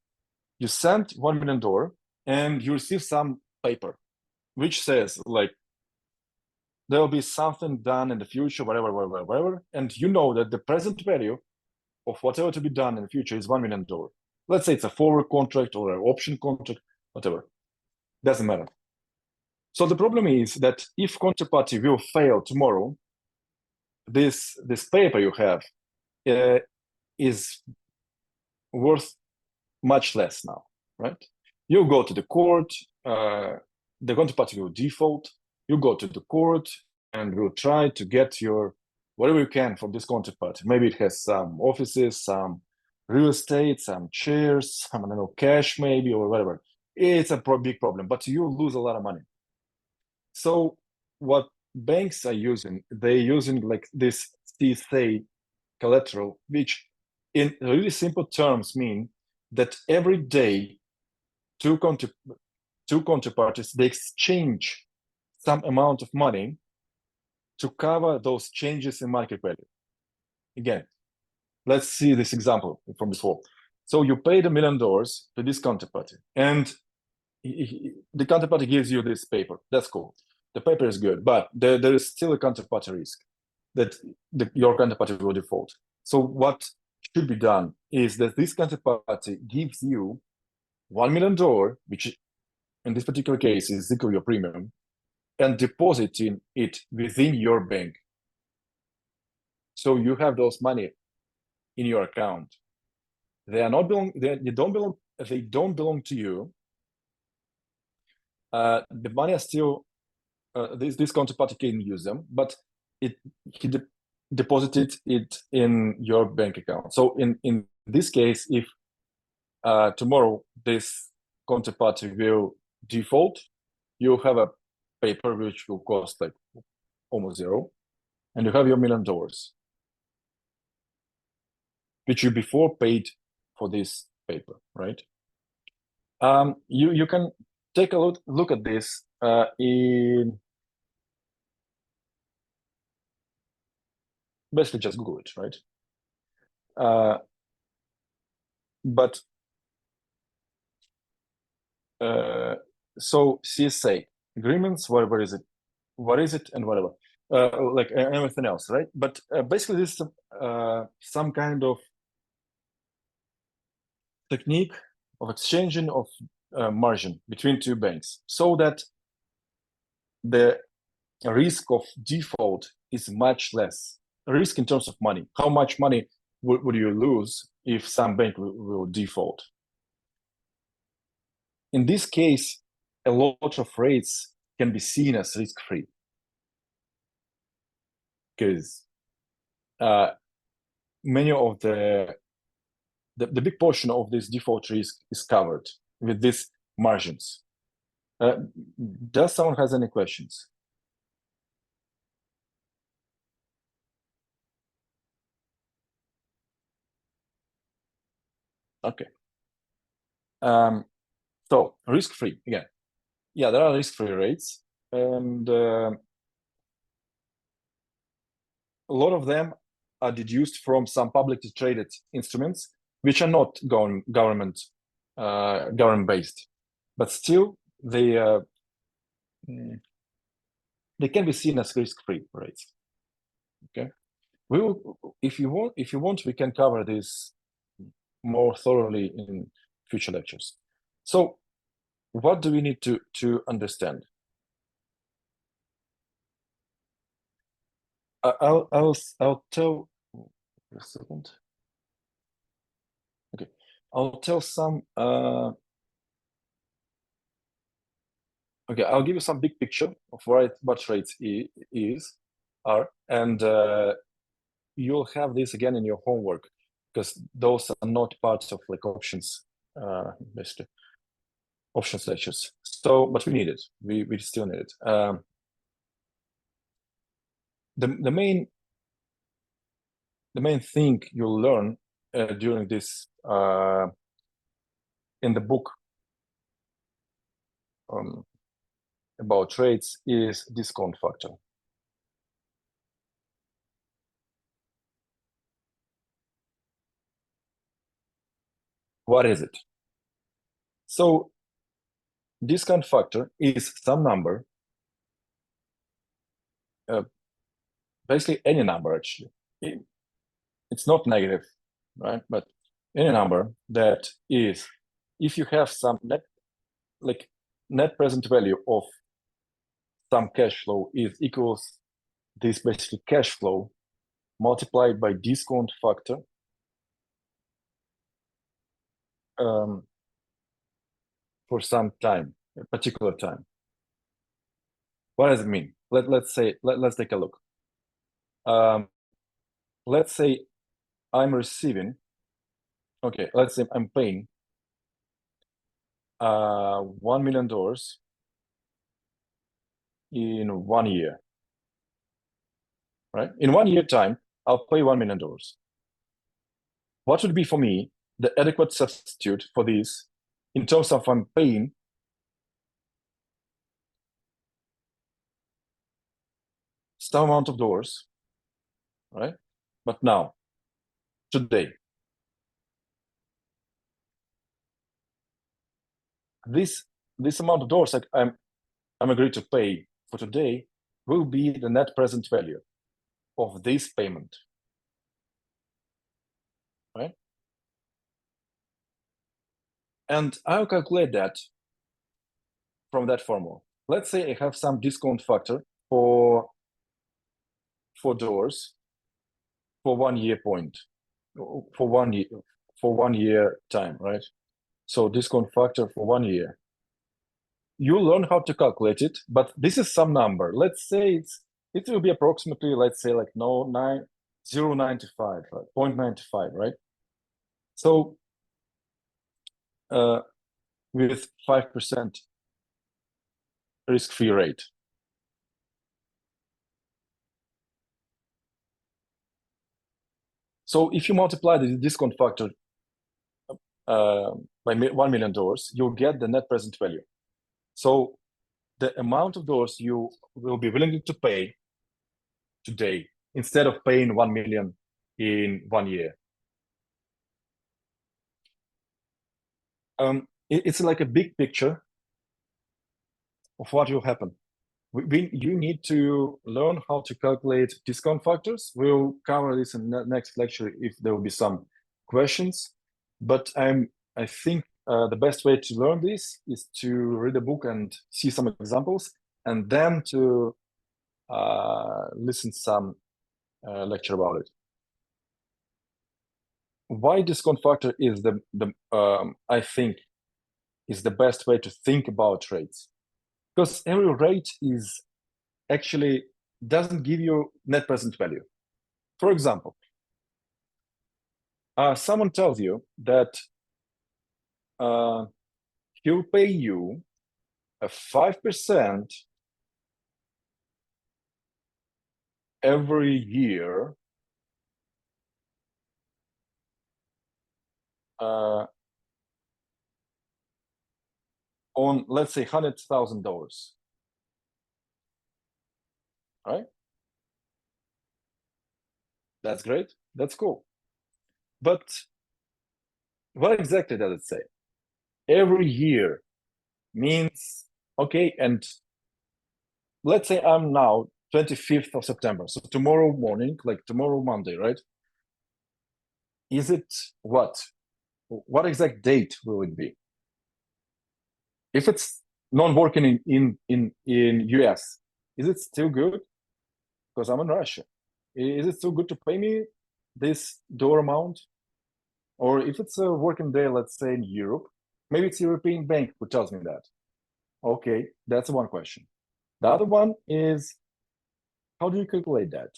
sent $1 million, and you receive some paper which says like there will be something done in the future, whatever, and you know that the present value of whatever to be done in the future is $1 million. Let's say it's a forward contract or an option contract, whatever. Doesn't matter. So the problem is that if counterparty will fail tomorrow, this paper you have is worth much less now, right? You go to the court, the counterparty will default, you go to the court and will try to get your whatever you can from this counterparty. Maybe it has some offices, some real estate, some shares, some, I don't know, cash maybe, or whatever. It's a big problem, but you lose a lot of money. So what banks are using, they're using like this CSA collateral, which in really simple terms mean that every day two counterparties, they exchange some amount of money to cover those changes in market value. Again, let's see this example from before. So you paid $1 million to this counterparty, and the counterparty gives you this paper. That's cool. The paper is good, but there is still a counterparty risk that your counterparty will default. So what should be done is that this counterparty gives you $1 million, which in this particular case is equal to your premium, and depositing it within your bank. So you have those money in your account. They are not belong. They don't belong. They don't belong to you. The money are still. This counterparty can use them, but he deposited it in your bank account. So in this case, if tomorrow this counterparty will default, you have a paper which will cost like almost zero, and you have your $1 million, which you before paid for this paper, right? You can take a look at this in basically just Google it, right? But so CSA agreements, where is it? What is it and whatever, like everything else, right? But basically this is some kind of technique of exchanging of margin between two banks so that the risk of default is much less. Risk in terms of money. How much money would you lose if some bank will default? In this case, a lot of rates can be seen as risk-free because many of the big portion of this default risk is covered with these margins. Does someone has any questions? Okay. So risk-free again. Yeah, there are risk-free rates, and a lot of them are deduced from some publicly traded instruments, which are not government-based, but still they can be seen as risk-free rates. Okay, we will, if you want, we can cover this more thoroughly in future lectures. So, what do we need to understand? I'll tell. A second. Okay, I'll tell some. Okay, I'll give you some big picture of what rates are, and you'll have this again in your homework because those are not parts of like options, basically options lectures. So, but we need it. We still need it. The main thing you'll learn during this in the book about rates is discount factor. What is it? So discount factor is some number, basically any number actually. It's not negative, right? But any number that is, if you have some net present value of some cash flow is equals this basically cash flow multiplied by discount factor for some time, a particular time. What does it mean? Let's take a look. Let's say I'm receiving. Okay, let's say I'm paying $1 million in 1 year. Right? In 1 year time, I'll pay $1 million. What would be for me the adequate substitute for this in terms of I'm paying some amount of dollars, right? But now, today, this amount of dollars I'm agreed to pay for today will be the net present value of this payment, right? And I'll calculate that from that formula. Let's say I have some discount factor for dollars for 1 year point, for 1 year time, right? So discount factor for 1 year. You learn how to calculate it, but this is some number. Let's say it's it will be approximately, let's say, like 0.95, 0.95, right? So with 5% risk-free rate. So if you multiply the discount factor by $1 million, you'll get the net present value. So the amount of dollars you will be willing to pay today instead of paying 1 million in 1 year. It's like a big picture of what will happen. You need to learn how to calculate discount factors. We'll cover this in the next lecture if there will be some questions. But I think the best way to learn this is to read a book and see some examples, and then to listen some lecture about it. Why discount factor is I think is the best way to think about rates, because every rate is actually doesn't give you net present value. For example, someone tells you that he'll pay you a 5% every year on, let's say, $100,000, right? That's great. That's cool. But what exactly does it say? Every year means, okay, and let's say I'm now 25th of September. So tomorrow morning, like tomorrow Monday, right? Is it what? What exact date will it be? If it's non-working in US, is it still good? Because I'm in Russia. Is it still good to pay me this dollar amount? Or if it's a working day, let's say in Europe, maybe it's European bank who tells me that. Okay, that's one question. The other one is, how do you calculate that?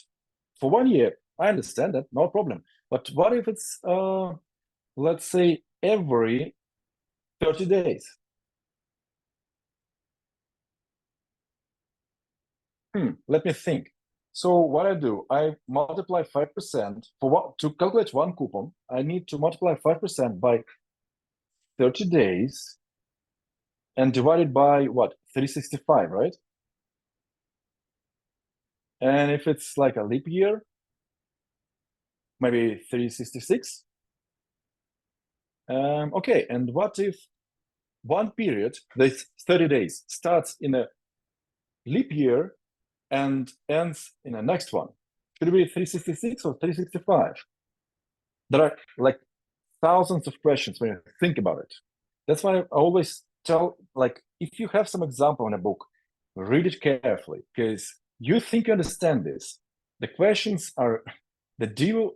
For 1 year, I understand that, no problem. But what if it's, let's say, every 30 days? Let me think. So what I do, I multiply 5% for what to calculate one coupon. I need to multiply 5% by 30 days and divide it by what? 365, right? And if it's like a leap year, maybe 366. Okay, and what if one period, this 30 days, starts in a leap year and ends in the next one? Should it be 366 or 365? There are like thousands of questions when you think about it. That's why I always tell, like, if you have some example in a book, read it carefully, because you think you understand this. The questions are, the deal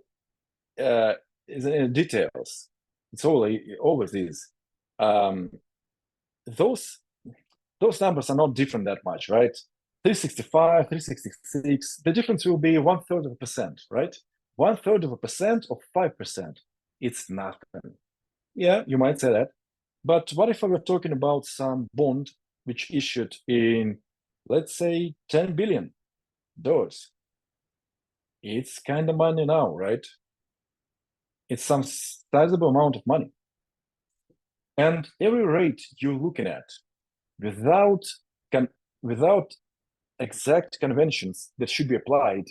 is in details. It's always is. Those numbers are not different that much, right? 365, 366, the difference will be 1/3 of a percent, right? 1/3 of a percent of 5%. It's nothing. Yeah, you might say that. But what if I were talking about some bond which issued in, let's say, $10 billion? It's kind of money now, right? It's some sizable amount of money. And every rate you're looking at, without exact conventions that should be applied,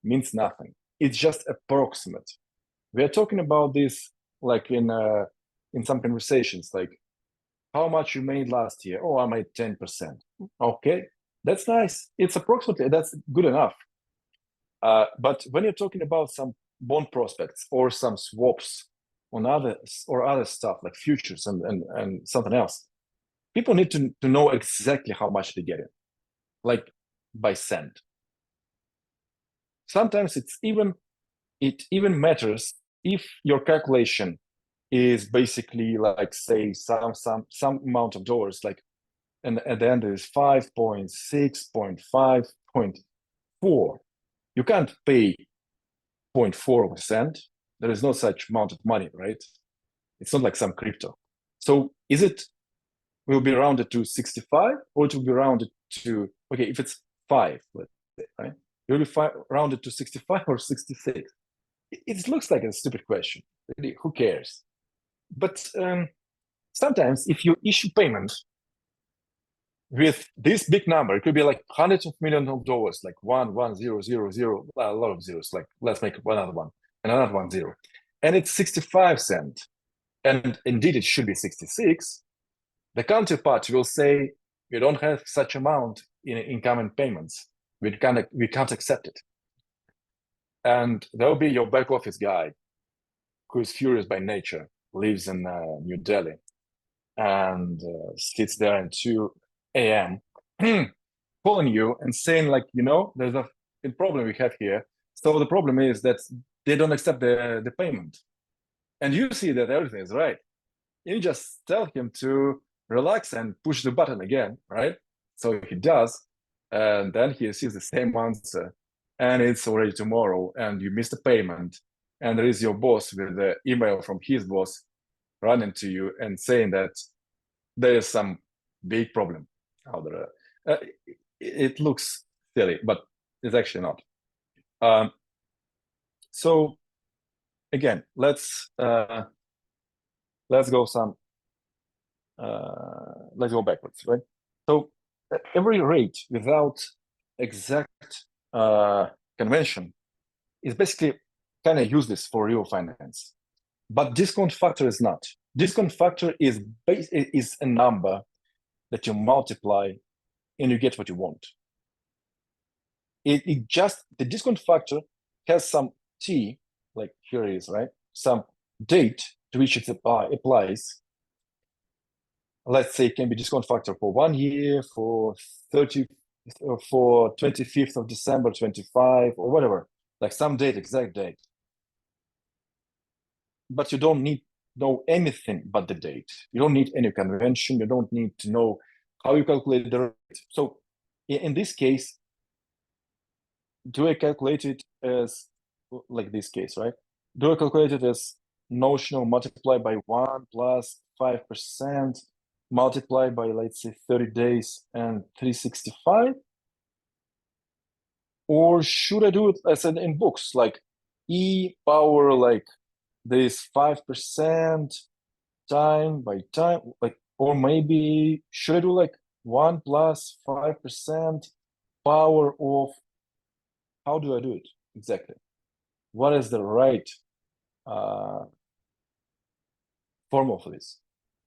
means nothing. It's just approximate. We are talking about this like in some conversations, like how much you made last year. Oh, I made 10%. Okay, that's nice. It's approximately, that's good enough. But when you're talking about some bond prospects or some swaps on other stuff like futures and something else, people need to know exactly how much they get in, like by cent. Sometimes it even matters if your calculation is basically like, say, some amount of dollars, like, and at the end is 5.6, 0.5, 4. You can't pay 0.4%. There is no such amount of money, right? It's not like some crypto. So is it will be rounded to 65 or it will be rounded to, okay, if it's 5, let's say, right? It will be rounded to 65 or 66. It looks like a stupid question. Really, who cares? But sometimes if you issue payment with this big number, it could be like hundreds of millions of dollars, like 11000, a lot of zeros, like let's make another one, and another 10, and it's 65 cents, and indeed it should be 66. The counterpart will say, we don't have such amount in incoming payments. We can't accept it. And there'll be your back office guy who is furious by nature, lives in New Delhi, and sits there at 2 a.m. calling you and saying, like, there's a problem we have here. So the problem is that they don't accept the payment. And you see that everything is right. You just tell him to relax and push the button again, right? So he does, and then he sees the same answer, and it's already tomorrow, and you missed the payment, and there is your boss with the email from his boss running to you and saying that there is some big problem out there. It looks silly, but it's actually not. So again, let's go let's go backwards, right? So every rate without exact convention is basically kind of useless for real finance. But discount factor is not. Discount factor is a number that you multiply and you get what you want. The discount factor has some t, like here it is, right? Some date to which it applies. Let's say it can be discount factor for 1 year, for 25th of December 25, or whatever, like some date, exact date. But you don't need to know anything but the date. You don't need any convention. You don't need to know how you calculate the rate. So in this case, do I calculate it as, like this case, right? Do I calculate it as notional multiplied by 1 plus 5%, multiplied by, let's say, 30 days and 365? Or should I do it as in books, like e power, like this 5% time by time, like, or maybe should I do like 1 plus 5% power of, how do I do it exactly? What is the right formula for this?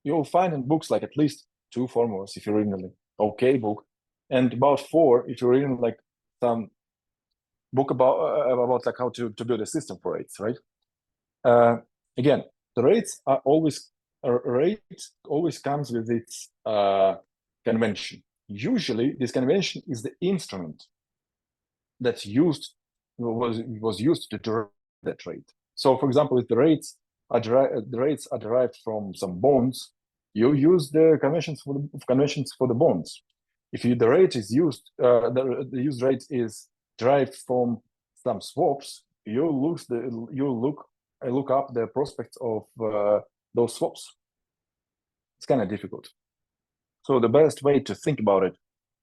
You'll find in books like at least 2 formulas if you're reading an okay book, and about 4 if you're reading like some book about like how to build a system for rates, right? Again, the rates are always comes with its convention. Usually, this convention is the instrument that's was used to derive that rate. So, for example, if the rates are derived from some bonds, you use the conventions for the bonds. If the rate is used, the used rate is derived from some swaps, you look up the prospects of those swaps. It's kind of difficult. So the best way to think about it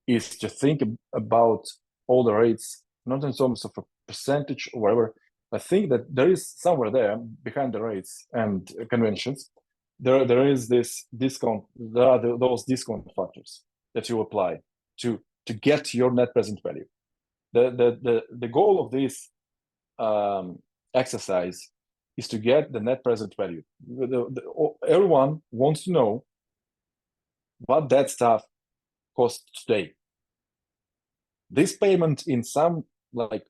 is to think about all the rates, not in terms of a percentage or whatever. I think that there is somewhere there behind the rates and conventions, there is this discount. There are those discount factors that you apply to get your net present value. The goal of this exercise is to get the net present value. Everyone wants to know what that stuff costs today. This payment in some like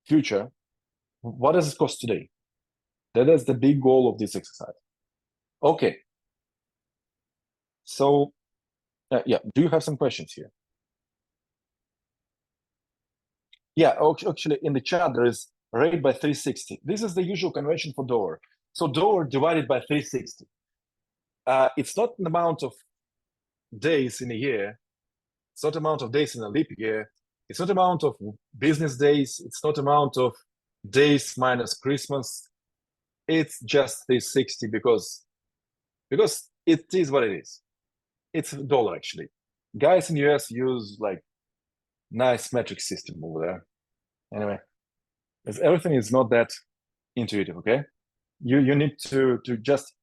future, what does it cost today? That is the big goal of this exercise. Okay. So, yeah, do you have some questions here? Yeah, actually in the chat there is rate by 360. This is the usual convention for dollar. So dollar divided by 360. It's not an amount of days in a year. It's not amount of days in a leap year. It's not amount of business days. It's not amount of days minus Christmas. It's just 360 because it is what it is. It's a dollar actually. Guys in US use like nice metric system over there. Anyway, everything is not that intuitive. Okay, you need to just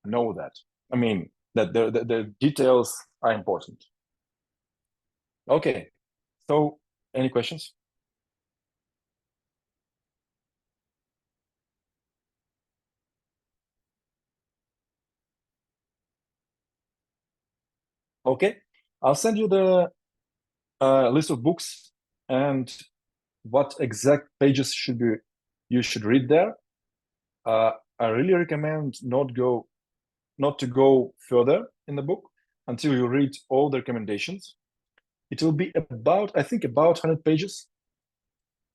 know that. I mean that the details are important. Okay, so any questions? Okay, I'll send you the list of books and what exact pages you should read there. I really recommend not to go further in the book until you read all the recommendations. It will be about, I think, about 100 pages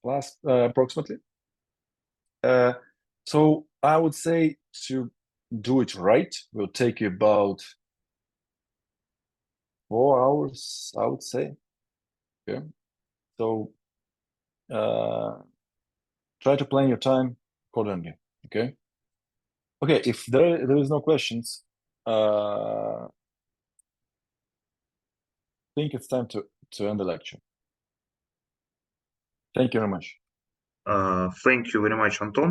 plus approximately. So I would say to do it right will take you about 4 hours, I would say. Okay, so try to plan your time accordingly. Okay. Okay, if there is no questions, I think it's time to end the lecture. Thank you very much. Thank you very much, Anton.